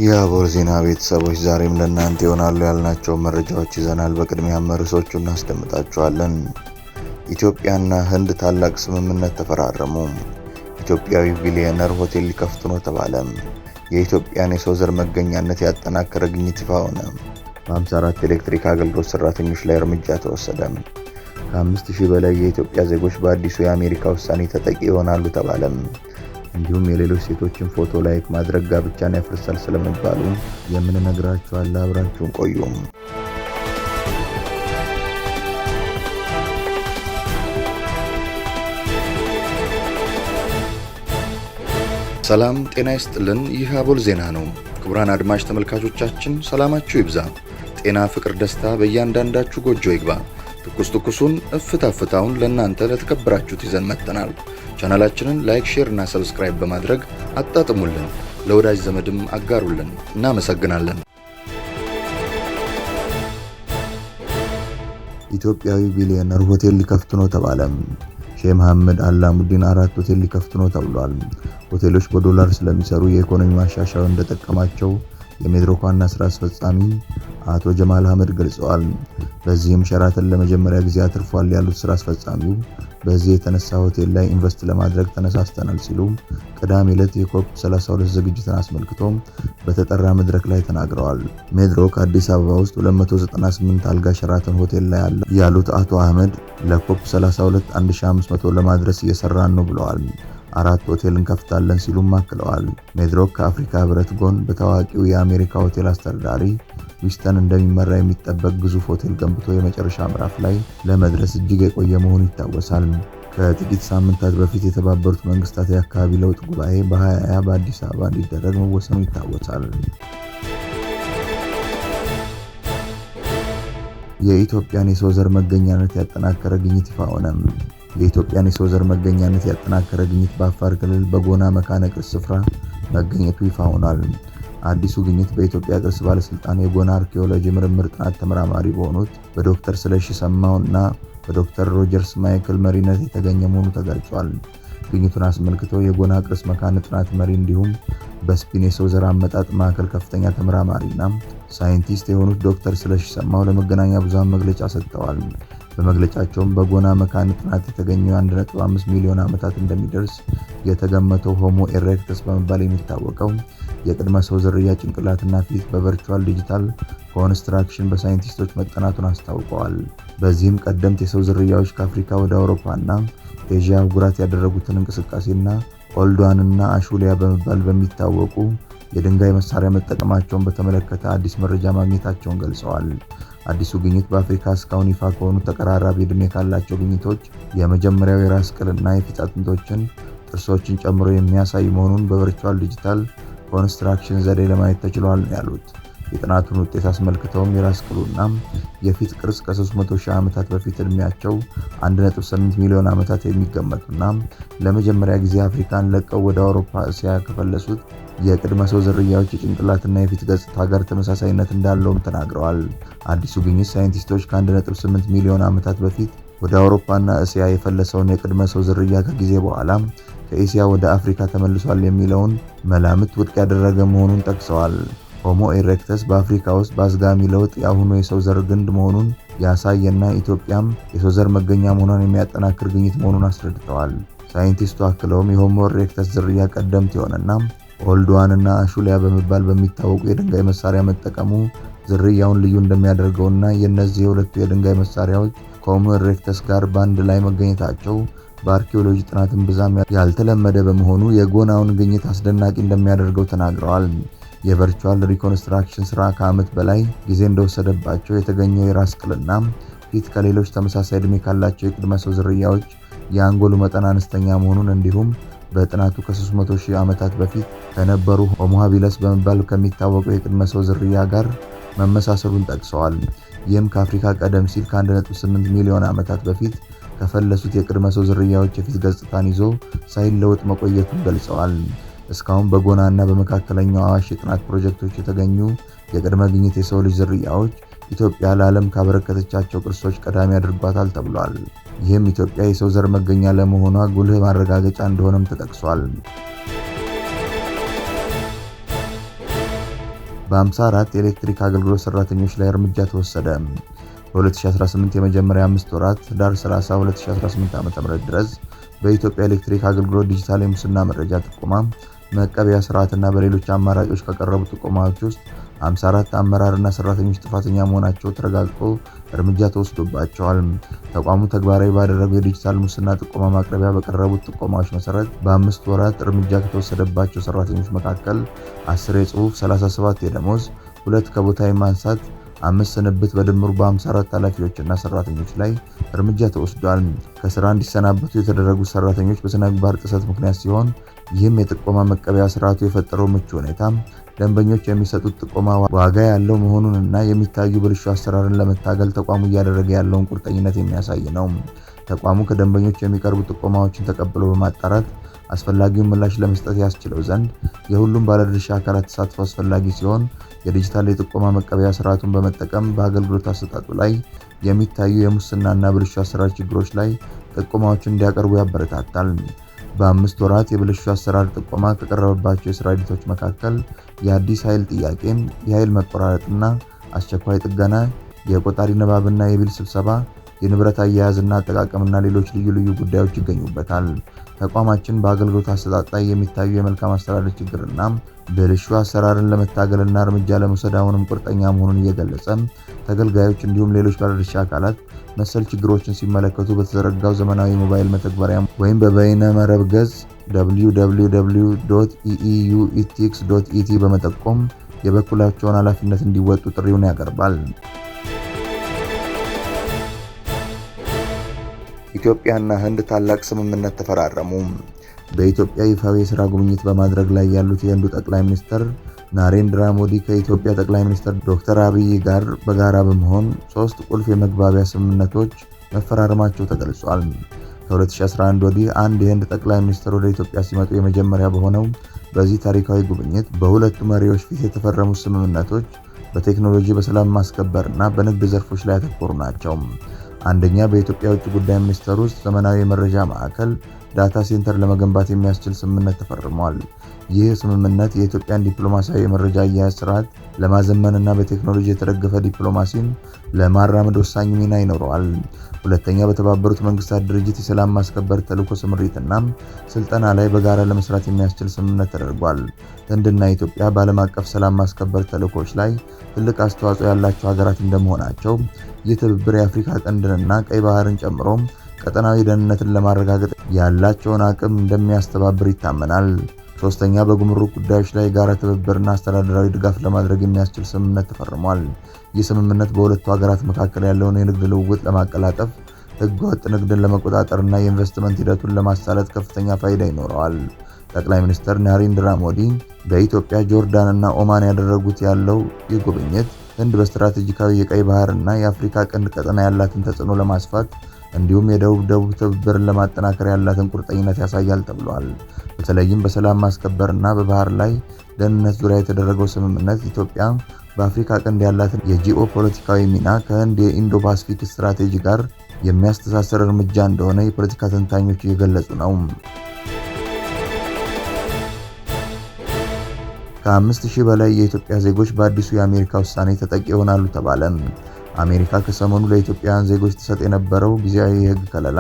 የአቦል ዜና ቤተሰቦች ዛሬም ለእናንተ ይሆናሉ ያልናቸው መረጃዎች ይዘናል። በቅድሚያ ርዕሶቹን እናስደምጣቸዋለን። ኢትዮጵያና ህንድ ታላቅ ስምምነት ተፈራረሙ። ኢትዮጵያዊ ቢሊዮነር ሆቴል ሊከፍቱ ነው ተባለ። የኢትዮጵያን የሰው ዘር መገኛነት ያጠናከረ ግኝት ይፋ ሆነ። በ54 ኤሌክትሪክ አገልግሎት ሰራተኞች ላይ እርምጃ ተወሰደ። ከ5000 በላይ የኢትዮጵያ ዜጎች በአዲሱ የአሜሪካ ውሳኔ ተጠቂ ይሆናሉ ተባለ። እንዲሁም የሌሎች ሴቶችን ፎቶ ላይክ ማድረግ ጋብቻን ያፈርሳል ስለመባሉ የምንነግራችኋለን። አብራችሁን ቆዩ። ሰላም ጤና ይስጥልን። ይህ አቦል ዜና ነው። ክቡራን አድማጭ ተመልካቾቻችን ሰላማችሁ ይብዛ፣ ጤና፣ ፍቅር፣ ደስታ በእያንዳንዳችሁ ጎጆ ይግባ። ትኩሱን እፍታ ፍታውን ለእናንተ ለተከበራችሁት ይዘን መጥተናል። ቻናላችንን ላይክ፣ ሼር እና ሰብስክራይብ በማድረግ አጣጥሙልን፣ ለወዳጅ ዘመድም አጋሩልን። እናመሰግናለን። ኢትዮጵያዊ ቢሊዮነር ሆቴል ሊከፍቱ ነው ተባለ። ሼህ መሐመድ አላሙዲን 4 ሆቴል ሊከፍቱ ነው ተብሏል። ሆቴሎች በዶላር ስለሚሰሩ የኢኮኖሚ ማሻሻያው እንደጠቀማቸው የሜድሮክ ዋና ስራ አስፈጻሚ አቶ ጀማል አህመድ ገልጸዋል። በዚህም ሸራተን ለመጀመሪያ ጊዜ አትርፏል ያሉት ስራ አስፈጻሚው በዚህ የተነሳ ሆቴል ላይ ኢንቨስት ለማድረግ ተነሳስተናል ሲሉ ቅዳሜ ዕለት የኮፕ 32 ዝግጅትን አስመልክቶ በተጠራ መድረክ ላይ ተናግረዋል። ሜድሮክ አዲስ አበባ ውስጥ 298 አልጋ ሸራተን ሆቴል ላይ አለ ያሉት አቶ አህመድ ለኮፕ 32 1500 ለማድረስ እየሰራን ነው ብለዋል። 4 ሆቴል እንከፍታለን ሲሉም አክለዋል። ሜድሮክ ከአፍሪካ ህብረት ጎን በታዋቂው የአሜሪካ ሆቴል አስተዳዳሪ ዊስተን እንደሚመራ የሚጠበቅ ግዙፍ ሆቴል ገንብቶ የመጨረሻ ምዕራፍ ላይ ለመድረስ እጅግ የቆየ መሆኑ ይታወሳል። ከጥቂት ሳምንታት በፊት የተባበሩት መንግስታት የአካባቢ ለውጥ ጉባኤ በ2020 በአዲስ አበባ እንዲደረግ መወሰኑ ይታወሳል። የኢትዮጵያን የሰው ዘር መገኛነት ያጠናከረ ግኝት ይፋ ሆነ። የኢትዮጵያን የሰው ዘር መገኛነት ያጠናከረ ግኝት በአፋር ክልል በጎና መካነ ቅርስ ስፍራ መገኘቱ ይፋ ሆኗል። አዲሱ ግኝት በኢትዮጵያ ቅርስ ባለስልጣን የጎና አርኪኦሎጂ ምርምር ጥናት ተመራማሪ በሆኑት በዶክተር ስለሺ ሰማው እና በዶክተር ሮጀርስ ማይክል መሪነት የተገኘ መሆኑ ተገልጿል። ግኝቱን አስመልክቶ የጎና ቅርስ መካነ ጥናት መሪ እንዲሁም በስፒን የሰው ዘር አመጣጥ ማዕከል ከፍተኛ ተመራማሪና ሳይንቲስት የሆኑት ዶክተር ስለሺ ሰማው ለመገናኛ ብዙሃን መግለጫ ሰጥተዋል። በመግለጫቸውም በጎና መካነ ጥናት የተገኘው 1.5 ሚሊዮን ዓመታት እንደሚደርስ የተገመተው ሆሞ ኤሬክተስ በመባል የሚታወቀው የቅድመ ሰው ዝርያ ጭንቅላትና ፊት በቨርቹዋል ዲጂታል ኮንስትራክሽን በሳይንቲስቶች መጠናቱን አስታውቀዋል። በዚህም ቀደምት የሰው ዝርያዎች ከአፍሪካ ወደ አውሮፓና ኤዥያ አህጉራት ያደረጉትን እንቅስቃሴና ኦልዷንና አሹሊያ በመባል በሚታወቁ የድንጋይ መሳሪያ መጠቀማቸውን በተመለከተ አዲስ መረጃ ማግኘታቸውን ገልጸዋል። አዲሱ ግኝት በአፍሪካ እስካሁን ይፋ ከሆኑ ተቀራራቢ ዕድሜ ካላቸው ግኝቶች የመጀመሪያው የራስ ቅልና የፊት አጥንቶችን፣ ጥርሶችን ጨምሮ የሚያሳይ መሆኑን በቨርቹዋል ዲጂታል ኮንስትራክሽን ዘዴ ለማየት ተችሏል ያሉት የጥናቱን ውጤት አስመልክተውም የራስ ቅሉና የፊት ቅርጽ ከ300 ሺህ ዓመታት በፊት ዕድሜያቸው 1.8 ሚሊዮን ዓመታት የሚገመቱና ለመጀመሪያ ጊዜ አፍሪካን ለቀው ወደ አውሮፓ፣ እስያ ከፈለሱት የቅድመ ሰው ዝርያዎች የጭንቅላትና የፊት ገጽታ ጋር ተመሳሳይነት እንዳለውም ተናግረዋል። አዲሱ ግኝት ሳይንቲስቶች ከ1.8 ሚሊዮን ዓመታት በፊት ወደ አውሮፓና እስያ የፈለሰውን የቅድመ ሰው ዝርያ ከጊዜ በኋላ ከኤስያ ወደ አፍሪካ ተመልሷል የሚለውን መላምት ውድቅ ያደረገ መሆኑን ጠቅሰዋል። ሆሞ ኤሬክተስ በአፍሪካ ውስጥ በአዝጋሚ ለውጥ የአሁኑ የሰው ዘር ግንድ መሆኑን ያሳየና ኢትዮጵያም የሰው ዘር መገኛ መሆኗን የሚያጠናክር ግኝት መሆኑን አስረድተዋል። ሳይንቲስቱ አክለውም የሆሞ ኤሬክተስ ዝርያ ቀደምት የሆነና ኦልድዋንና አሹሊያ በመባል በሚታወቁ የድንጋይ መሳሪያ መጠቀሙ ዝርያውን ልዩ እንደሚያደርገውና የእነዚህ የሁለቱ የድንጋይ መሳሪያዎች ከሆሞ ኤሬክተስ ጋር በአንድ ላይ መገኘታቸው በአርኪኦሎጂ ጥናትን ብዛም ያልተለመደ በመሆኑ የጎናውን ግኝት አስደናቂ እንደሚያደርገው ተናግረዋል። የቨርቹዋል ሪኮንስትራክሽን ስራ ከዓመት በላይ ጊዜ እንደወሰደባቸው የተገኘው የራስ ቅልና ፊት ከሌሎች ተመሳሳይ ዕድሜ ካላቸው የቅድመ ሰው ዝርያዎች የአንጎሉ መጠን አነስተኛ መሆኑን እንዲሁም በጥናቱ ከ300 ሺህ ዓመታት በፊት ከነበሩ ሆሞ ሃቢለስ በመባል ከሚታወቀው የቅድመ ሰው ዝርያ ጋር መመሳሰሉን ጠቅሰዋል። ይህም ከአፍሪካ ቀደም ሲል ከ1.8 ሚሊዮን ዓመታት በፊት ከፈለሱት የቅድመ ሰው ዝርያዎች የፊት ገጽታን ይዞ ሳይለወጥ መቆየቱን ገልጸዋል። እስካሁን በጎና እና በመካከለኛው አዋሽ የጥናት ፕሮጀክቶች የተገኙ የቅድመ ግኝት የሰው ልጅ ዝርያዎች ኢትዮጵያ ለዓለም ካበረከተቻቸው ቅርሶች ቀዳሚ አድርጓታል ተብሏል። ይህም ኢትዮጵያ የሰው ዘር መገኛ ለመሆኗ ጉልህ ማረጋገጫ እንደሆነም ተጠቅሷል። በ54 የኤሌክትሪክ አገልግሎት ሰራተኞች ላይ እርምጃ ተወሰደ። በ2018 የመጀመሪያ 5 ወራት ህዳር 30 2018 ዓ.ም ድረስ በኢትዮጵያ ኤሌክትሪክ አገልግሎት ዲጂታል የሙስና መረጃ ጥቆማ መቀበያ ስርዓትና በሌሎች አማራጮች ከቀረቡ ጥቆማዎች ውስጥ 54 አመራርና ሰራተኞች ጥፋተኛ መሆናቸው ተረጋግጦ እርምጃ ተወስዶባቸዋል። ተቋሙ ተግባራዊ ባደረገው የዲጂታል ሙስና ጥቆማ ማቅረቢያ በቀረቡት ጥቆማዎች መሰረት በ5 ወራት እርምጃ ከተወሰደባቸው ሰራተኞች መካከል 10 የጽሁፍ፣ 37 የደሞዝ፣ 2 ከቦታ የማንሳት፣ 5 ስንብት በድምሩ በ54 ኃላፊዎችና ሰራተኞች ላይ እርምጃ ተወስዷል። ከስራ እንዲሰናበቱ የተደረጉት ሰራተኞች በስነ ምግባር ጥሰት ምክንያት ሲሆን ይህም የጥቆማ መቀበያ ስርዓቱ የፈጠረው ምቹ ሁኔታ ደንበኞች የሚሰጡት ጥቆማ ዋጋ ያለው መሆኑንና የሚታዩ ብልሹ አሰራርን ለመታገል ተቋሙ እያደረገ ያለውን ቁርጠኝነት የሚያሳይ ነው። ተቋሙ ከደንበኞች የሚቀርቡ ጥቆማዎችን ተቀብሎ በማጣራት አስፈላጊውን ምላሽ ለመስጠት ያስችለው ዘንድ የሁሉም ባለድርሻ አካላት ተሳትፎ አስፈላጊ ሲሆን የዲጂታል የጥቆማ መቀበያ ስርዓቱን በመጠቀም በአገልግሎት አሰጣጡ ላይ የሚታዩ የሙስናና ብልሹ አሰራር ችግሮች ላይ ጥቆማዎችን እንዲያቀርቡ ያበረታታል። በ5 ወራት የብልሹ አሰራር ጥቆማ ከቀረበባቸው የስራ ሂደቶች መካከል የአዲስ ኃይል ጥያቄ፣ የኃይል መቆራረጥና አስቸኳይ ጥገና፣ የቆጣሪ ንባብና የቢል ስብሰባ፣ የንብረት አያያዝና አጠቃቀምና ሌሎች ልዩ ልዩ ጉዳዮች ይገኙበታል። ተቋማችን በአገልግሎት አሰጣጥ ላይ የሚታዩ የመልካም አስተዳደር ችግርና ብልሹ አሰራርን ለመታገልና እርምጃ ለመውሰድ አሁንም ቁርጠኛ መሆኑን እየገለጸ ተገልጋዮች እንዲሁም ሌሎች ባለድርሻ አካላት መሰል ችግሮችን ሲመለከቱ በተዘረጋው ዘመናዊ ሞባይል መተግበሪያ ወይም በበይነ መረብ ገጽ www.eeuethics.et በመጠቆም የበኩላቸውን ኃላፊነት እንዲወጡ ጥሪውን ያቀርባል። ኢትዮጵያና ህንድ ታላቅ ስምምነት ተፈራረሙ። በኢትዮጵያ ይፋዊ የሥራ ጉብኝት በማድረግ ላይ ያሉት የህንዱ ጠቅላይ ሚኒስትር ናሬንድራ ሞዲ ከኢትዮጵያ ጠቅላይ ሚኒስትር ዶክተር አብይ ጋር በጋራ በመሆን 3 ቁልፍ የመግባቢያ ስምምነቶች መፈራረማቸው ተገልጿል። ከ2011 ወዲህ አንድ የህንድ ጠቅላይ ሚኒስትር ወደ ኢትዮጵያ ሲመጡ የመጀመሪያ በሆነው በዚህ ታሪካዊ ጉብኝት በሁለቱ መሪዎች ፊት የተፈረሙት ስምምነቶች በቴክኖሎጂ፣ በሰላም ማስከበርና በንግድ ዘርፎች ላይ ያተኮሩ ናቸው። አንደኛ፣ በኢትዮጵያ ውጭ ጉዳይ ሚኒስቴር ውስጥ ዘመናዊ የመረጃ ማዕከል ዳታ ሴንተር ለመገንባት የሚያስችል ስምምነት ተፈርሟል። ይህ ስምምነት የኢትዮጵያን ዲፕሎማሲያዊ የመረጃ አያያዝ ስርዓት ለማዘመንና በቴክኖሎጂ የተደገፈ ዲፕሎማሲን ለማራመድ ወሳኝ ሚና ይኖረዋል። ሁለተኛ፣ በተባበሩት መንግስታት ድርጅት የሰላም ማስከበር ተልዕኮ ስምሪትና ስልጠና ላይ በጋራ ለመስራት የሚያስችል ስምምነት ተደርጓል። ህንድና ኢትዮጵያ በዓለም አቀፍ ሰላም ማስከበር ተልዕኮች ላይ ትልቅ አስተዋጽኦ ያላቸው ሀገራት እንደመሆናቸው ይህ ትብብር የአፍሪካ ቀንድንና ቀይ ባህርን ጨምሮ ቀጠናዊ ደህንነትን ለማረጋገጥ ያላቸውን አቅም እንደሚያስተባብር ይታመናል። ሶስተኛ፣ በጉምሩክ ጉዳዮች ላይ የጋራ ትብብርና አስተዳደራዊ ድጋፍ ለማድረግ የሚያስችል ስምምነት ተፈርሟል። ይህ ስምምነት በሁለቱ ሀገራት መካከል ያለውን የንግድ ልውውጥ ለማቀላጠፍ፣ ህገወጥ ንግድን ለመቆጣጠርና የኢንቨስትመንት ሂደቱን ለማሳለጥ ከፍተኛ ፋይዳ ይኖረዋል። ጠቅላይ ሚኒስትር ናሬንድራ ሞዲ በኢትዮጵያ፣ ጆርዳን እና ኦማን ያደረጉት ያለው ይህ ጉብኝት ህንድ በስትራቴጂካዊ የቀይ ባህርና የአፍሪካ ቀንድ ቀጠና ያላትን ተጽዕኖ ለማስፋት እንዲሁም የደቡብ ትብብርን ለማጠናከር ያላትን ቁርጠኝነት ያሳያል ተብሏል። በተለይም በሰላም ማስከበርና በባህር ላይ ደህንነት ዙሪያ የተደረገው ስምምነት ኢትዮጵያ በአፍሪካ ቀንድ ያላትን የጂኦ ፖለቲካዊ ሚና ከህንድ የኢንዶ ፓሲፊክ ስትራቴጂ ጋር የሚያስተሳስር እርምጃ እንደሆነ የፖለቲካ ተንታኞች እየገለጹ ነው። ከ5000 በላይ የኢትዮጵያ ዜጎች በአዲሱ የአሜሪካ ውሳኔ ተጠቂ ይሆናሉ ተባለ። አሜሪካ ከሰሞኑ ለኢትዮጵያውያን ዜጎች ተሰጥ የነበረው ጊዜያዊ የህግ ከለላ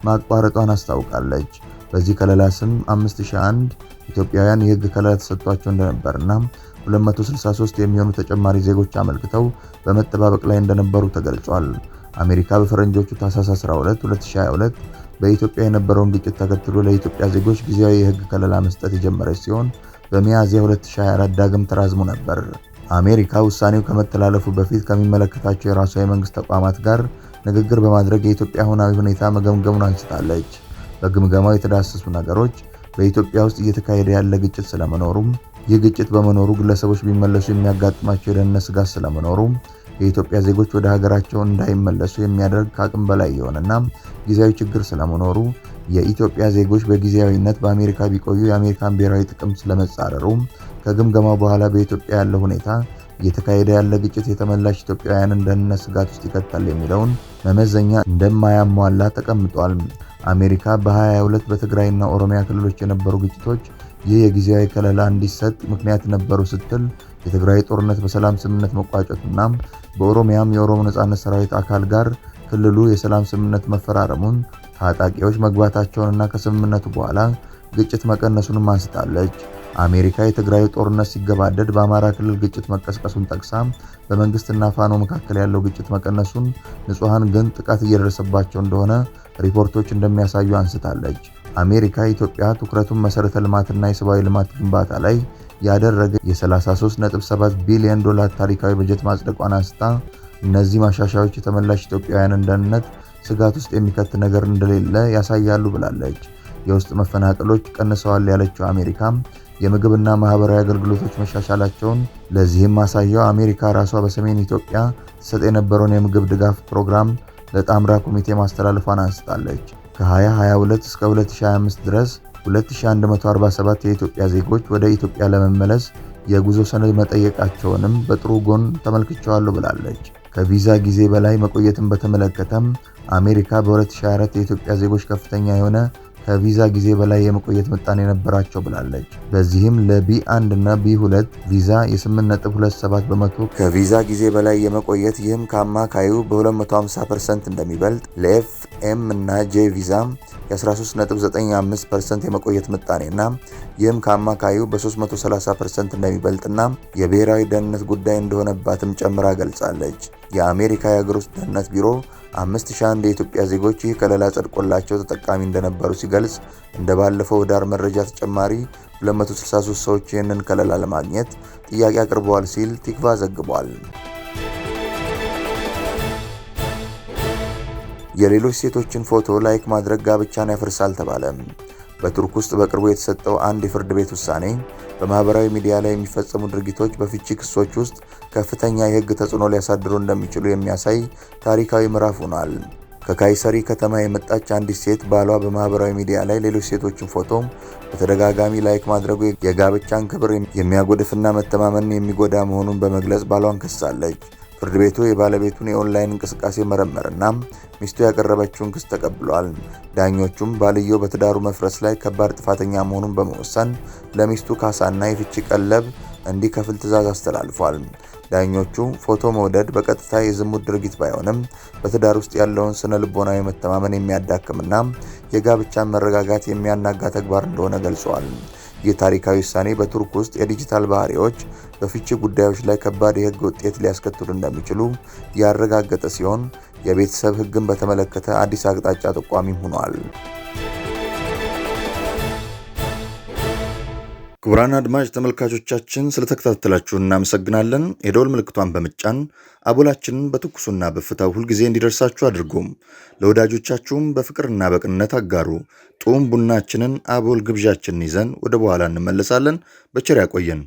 ማቋረጧን አስታውቃለች። በዚህ ከለላ ስም 5001 ኢትዮጵያውያን የህግ ከለላ ተሰጥቷቸው እንደነበርና 263 የሚሆኑ ተጨማሪ ዜጎች አመልክተው በመጠባበቅ ላይ እንደነበሩ ተገልጿል። አሜሪካ በፈረንጆቹ ታህሳስ 12 2022 በኢትዮጵያ የነበረውን ግጭት ተከትሎ ለኢትዮጵያ ዜጎች ጊዜያዊ የህግ ከለላ መስጠት የጀመረች ሲሆን በሚያዝያ 2024 ዳግም ተራዝሞ ነበር። አሜሪካ ውሳኔው ከመተላለፉ በፊት ከሚመለከታቸው የራሷ የመንግስት ተቋማት ጋር ንግግር በማድረግ የኢትዮጵያ አሁናዊ ሁኔታ መገምገሙን አንስታለች። በግምገማው የተዳሰሱ ነገሮች በኢትዮጵያ ውስጥ እየተካሄደ ያለ ግጭት ስለመኖሩም፣ ይህ ግጭት በመኖሩ ግለሰቦች ቢመለሱ የሚያጋጥማቸው የደህንነት ስጋት ስለመኖሩ፣ የኢትዮጵያ ዜጎች ወደ ሀገራቸው እንዳይመለሱ የሚያደርግ ከአቅም በላይ የሆነና ጊዜያዊ ችግር ስለመኖሩ፣ የኢትዮጵያ ዜጎች በጊዜያዊነት በአሜሪካ ቢቆዩ የአሜሪካን ብሔራዊ ጥቅም ስለመጻረሩ፣ ከግምገማው በኋላ በኢትዮጵያ ያለው ሁኔታ እየተካሄደ ያለ ግጭት የተመላሽ ኢትዮጵያውያንን ደህንነት ስጋት ውስጥ ይከታል የሚለውን መመዘኛ እንደማያሟላ ተቀምጧል። አሜሪካ በ2022 በትግራይና ኦሮሚያ ክልሎች የነበሩ ግጭቶች ይህ የጊዜያዊ ከለላ እንዲሰጥ ምክንያት ነበሩ ስትል የትግራይ ጦርነት በሰላም ስምምነት መቋጨቱና በኦሮሚያም የኦሮሞ ነጻነት ሰራዊት አካል ጋር ክልሉ የሰላም ስምምነት መፈራረሙን፣ ታጣቂዎች መግባታቸውንና ከስምምነቱ በኋላ ግጭት መቀነሱንም አንስታለች። አሜሪካ የትግራይ ጦርነት ሲገባደድ በአማራ ክልል ግጭት መቀስቀሱን ጠቅሳ በመንግስትና ፋኖ መካከል ያለው ግጭት መቀነሱን፣ ንጹሃን ግን ጥቃት እየደረሰባቸው እንደሆነ ሪፖርቶች እንደሚያሳዩ አንስታለች። አሜሪካ ኢትዮጵያ ትኩረቱን መሰረተ ልማትና የሰብአዊ ልማት ግንባታ ላይ ያደረገ የ33.7 ቢሊዮን ዶላር ታሪካዊ በጀት ማጽደቋን አንስታ እነዚህ ማሻሻያዎች የተመላሽ ኢትዮጵያውያንን ደህንነት ስጋት ውስጥ የሚከት ነገር እንደሌለ ያሳያሉ ብላለች። የውስጥ መፈናቀሎች ቀንሰዋል ያለችው አሜሪካ የምግብና ማህበራዊ አገልግሎቶች መሻሻላቸውን፣ ለዚህም ማሳያው አሜሪካ ራሷ በሰሜን ኢትዮጵያ ተሰጥ የነበረውን የምግብ ድጋፍ ፕሮግራም ለጣምራ ኮሚቴ ማስተላለፏን አንስታለች። ከ2022 እስከ 2025 ድረስ 2147 የኢትዮጵያ ዜጎች ወደ ኢትዮጵያ ለመመለስ የጉዞ ሰነድ መጠየቃቸውንም በጥሩ ጎን ተመልክቻለሁ ብላለች። ከቪዛ ጊዜ በላይ መቆየትን በተመለከተም አሜሪካ በ2024 የኢትዮጵያ ዜጎች ከፍተኛ የሆነ ከቪዛ ጊዜ በላይ የመቆየት ምጣኔ ነበራቸው ብላለች። በዚህም ለቢ1 እና ቢ2 ቪዛ የ8.27 በመቶ ከቪዛ ጊዜ በላይ የመቆየት ይህም ከአማካዩ በ250% እንደሚበልጥ፣ ለኤፍኤም እና ጄ ቪዛ የ13.95% የመቆየት ምጣኔና ይህም ከአማካዩ በ330% እንደሚበልጥና የብሔራዊ ደህንነት ጉዳይ እንደሆነባትም ጨምራ ገልጻለች። የአሜሪካ የሀገር ውስጥ ደህንነት ቢሮ 5001 የኢትዮጵያ ዜጎች ይህ ከለላ ጸድቆላቸው ተጠቃሚ እንደነበሩ ሲገልጽ እንደ ባለፈው ዳር መረጃ ተጨማሪ 263 ሰዎች ይህንን ከለላ ለማግኘት ጥያቄ አቅርበዋል ሲል ቲክቫ ዘግቧል። የሌሎች ሴቶችን ፎቶ ላይክ ማድረግ ጋብቻን ያፈርሳል ተባለ። በቱርክ ውስጥ በቅርቡ የተሰጠው አንድ የፍርድ ቤት ውሳኔ በማህበራዊ ሚዲያ ላይ የሚፈጸሙ ድርጊቶች በፍቺ ክሶች ውስጥ ከፍተኛ የህግ ተጽዕኖ ሊያሳድሩ እንደሚችሉ የሚያሳይ ታሪካዊ ምዕራፍ ሆኗል። ከካይሰሪ ከተማ የመጣች አንዲት ሴት ባሏ በማህበራዊ ሚዲያ ላይ ሌሎች ሴቶችን ፎቶ በተደጋጋሚ ላይክ ማድረጉ የጋብቻን ክብር የሚያጎድፍና መተማመንን የሚጎዳ መሆኑን በመግለጽ ባሏን ከሳለች። ፍርድ ቤቱ የባለቤቱን የኦንላይን እንቅስቃሴ መረመርና ሚስቱ ያቀረበችውን ክስ ተቀብሏል። ዳኞቹም ባልየው በትዳሩ መፍረስ ላይ ከባድ ጥፋተኛ መሆኑን በመወሰን ለሚስቱ ካሳና የፍቺ ቀለብ እንዲከፍል ትዕዛዝ አስተላልፏል። ዳኞቹ ፎቶ መውደድ በቀጥታ የዝሙት ድርጊት ባይሆንም በትዳር ውስጥ ያለውን ስነ ልቦናዊ መተማመን የሚያዳክምና የጋብቻን መረጋጋት የሚያናጋ ተግባር እንደሆነ ገልጸዋል። ይህ ታሪካዊ ውሳኔ በቱርክ ውስጥ የዲጂታል ባህሪዎች በፍቺ ጉዳዮች ላይ ከባድ የህግ ውጤት ሊያስከትሉ እንደሚችሉ ያረጋገጠ ሲሆን የቤተሰብ ህግን በተመለከተ አዲስ አቅጣጫ ጠቋሚም ሆኗል። ክቡራን አድማጭ ተመልካቾቻችን ስለተከታተላችሁ እናመሰግናለን። የደወል ምልክቷን በመጫን አቦላችንን በትኩሱና በፍታው ሁልጊዜ እንዲደርሳችሁ አድርጉም። ለወዳጆቻችሁም በፍቅርና በቅንነት አጋሩ። ጡም ቡናችንን አቦል ግብዣችንን ይዘን ወደ በኋላ እንመለሳለን። በቸር ያቆየን።